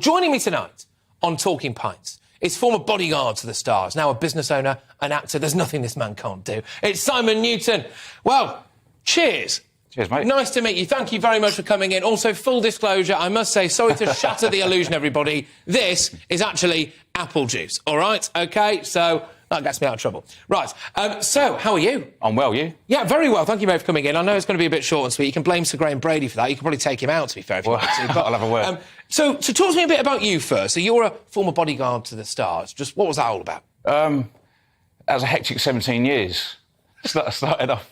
Joining me tonight on Talking Pints is former bodyguard to the stars, now a business owner, an actor. There's nothing this man can't do. It's Simon Newton. Well, cheers. Cheers, mate. Nice to meet you. Thank you very much for coming in. Also, full disclosure, I must say, sorry to shatter the illusion, everybody. This is actually apple juice, all right? OK, so that gets me out of trouble. Right, so how are you? I'm well, you? Yeah, very well. Thank you, mate, for coming in. I know it's going to be a bit short and sweet. You can blame Sir Graham Brady for that. You can probably take him out, to be fair, if you want to. But, I'll have a word. So talk to me a bit about you first. So you're a former bodyguard to the stars. Just what was that all about? That was a hectic 17 years. Started off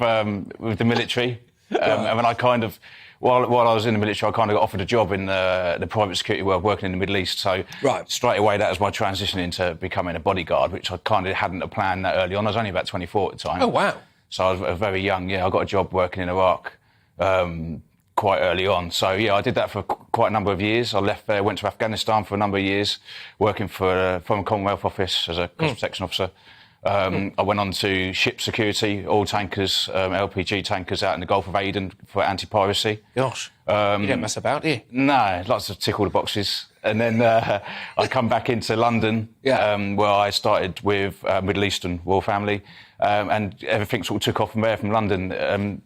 with the military. And when I kind of, while I was in the military, I kind of got offered a job in the private security world, working in the Middle East. So straight away, that was my transition into becoming a bodyguard, which I kind of hadn't planned that early on. I was only about 24 at the time. Oh, wow. So I was very young, yeah. I got a job working in Iraq quite early on. So, yeah, I did that for quite a number of years. I left there, went to Afghanistan for a number of years, working for a Commonwealth Office as a coastal protection officer. I went on to ship security, oil tankers, LPG tankers out in the Gulf of Aden for anti-piracy. Gosh, you don't mess about, do you? No, lots to tick all the boxes. And then I come back into London, where I started with Middle Eastern royal family, and everything sort of took off from there, from London.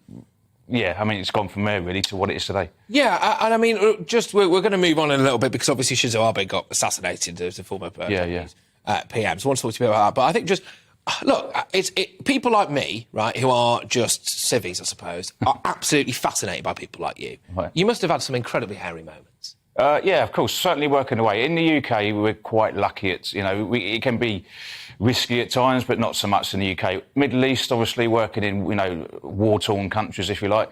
Yeah, I mean, it's gone from there, really, to what it is today. Yeah, and I mean, we're going to move on in a little bit, because obviously Shinzo Abe got assassinated as a former PM. So I want to talk to you about that. But I think just... Look, people like me, right, who are just civvies, I suppose, are absolutely fascinated by people like you. Right. You must have had some incredibly hairy moments. Yeah, of course, certainly working away. In the UK, we're quite lucky. It can be risky at times, but not so much in the UK. Middle East, obviously, working in, war-torn countries, if you like,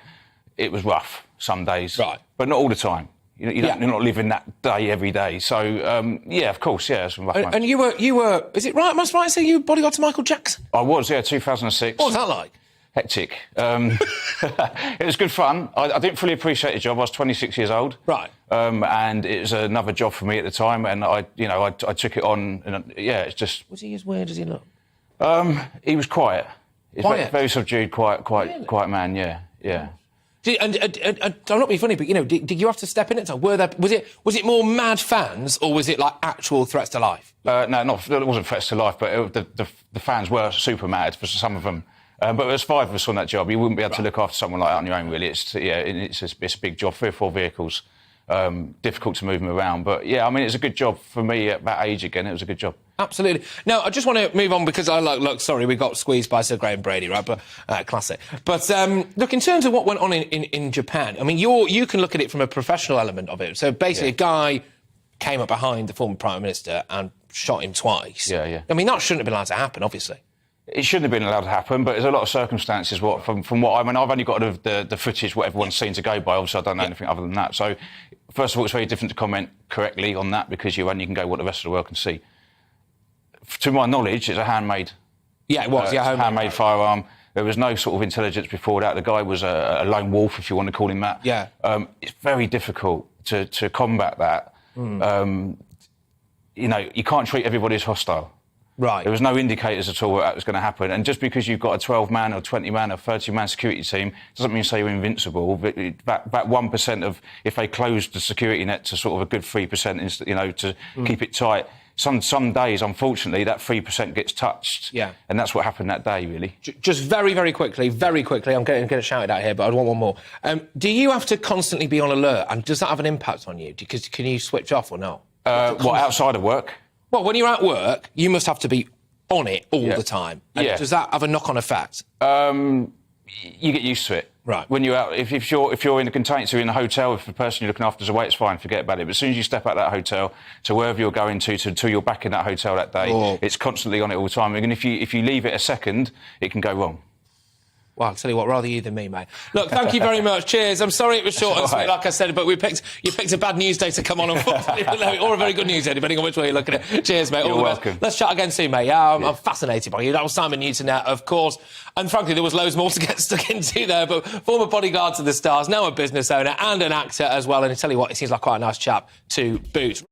it was rough some days. Right. But not all the time. You're not living that day every day. So, yeah, of course, yeah. Some rough moments. And you were, is it right, am I right to say you were bodyguard to Michael Jackson? I was, yeah, 2006. What was that like? Hectic. It was good fun. I didn't fully appreciate the job. I was 26 years old. Right. And it was another job for me at the time, and I took it on, and yeah, it's just... Was he as weird as he looked? He was quiet. He's very subdued, quiet man, yeah. And I'm not being funny, but did you have to step in at time? Was it more mad fans, or was it like actual threats to life? No, it wasn't threats to life, but the fans were super mad for some of them. But there's 5 of us on that job. You wouldn't be able to look after someone like that on your own, really. It's a big job, 3 or 4 vehicles. Difficult to move them around, but yeah, I mean, it's a good job for me at that age again. It was a good job. Absolutely. Now, I just want to move on because sorry, we got squeezed by Sir Graham Brady, right? But classic. But look, in terms of what went on in Japan, I mean, you can look at it from a professional element of it. So basically, a guy came up behind the former Prime Minister and shot him twice. Yeah. I mean, that shouldn't have been allowed to happen, obviously. It shouldn't have been allowed to happen, but there's a lot of circumstances. From what I mean, I've only got the footage, what everyone's seen to go by. Obviously, I don't know anything other than that. So, first of all, it's very different to comment correctly on that because you only can go what the rest of the world can see. To my knowledge, it's a handmade. Yeah, it was. Handmade firearm. There was no sort of intelligence before that. The guy was a lone wolf, if you want to call him that. Yeah. It's very difficult to combat that. You can't treat everybody as hostile. Right. There was no indicators at all that was going to happen. And just because you've got a 12-man or 20-man or 30-man security team doesn't mean to say you're invincible. But that 1% of, if they closed the security net to sort of a good 3%, to keep it tight, some days, unfortunately, that 3% gets touched. Yeah. And that's what happened that day, really. Just very, very quickly, I'm going to shout it out here, but I want one more. Do you have to constantly be on alert? And does that have an impact on you? Because can you switch off or not? Outside of work? Well, when you're at work, you must have to be on it all the time. And does that have a knock-on effect? You get used to it. Right. When you're out, if you're in a container, in a hotel, if the person you're looking after is away, it's fine, forget about it. But as soon as you step out of that hotel to wherever you're going to until you're back in that hotel that day, it's constantly on it all the time. And if you leave it a second, it can go wrong. Well, I'll tell you what, rather you than me, mate. Look, thank you very much. Cheers. I'm sorry it was short and sweet, like I said, but you picked a bad news day to come on, unfortunately, or a very good news day, depending on which way you're looking at it. Cheers, mate. You're welcome. Let's chat again soon, mate. I'm fascinated by you. That was Simon Newton there, of course. And frankly, there was loads more to get stuck into there, but former bodyguard to the stars, now a business owner and an actor as well. And I tell you what, he seems like quite a nice chap to boot.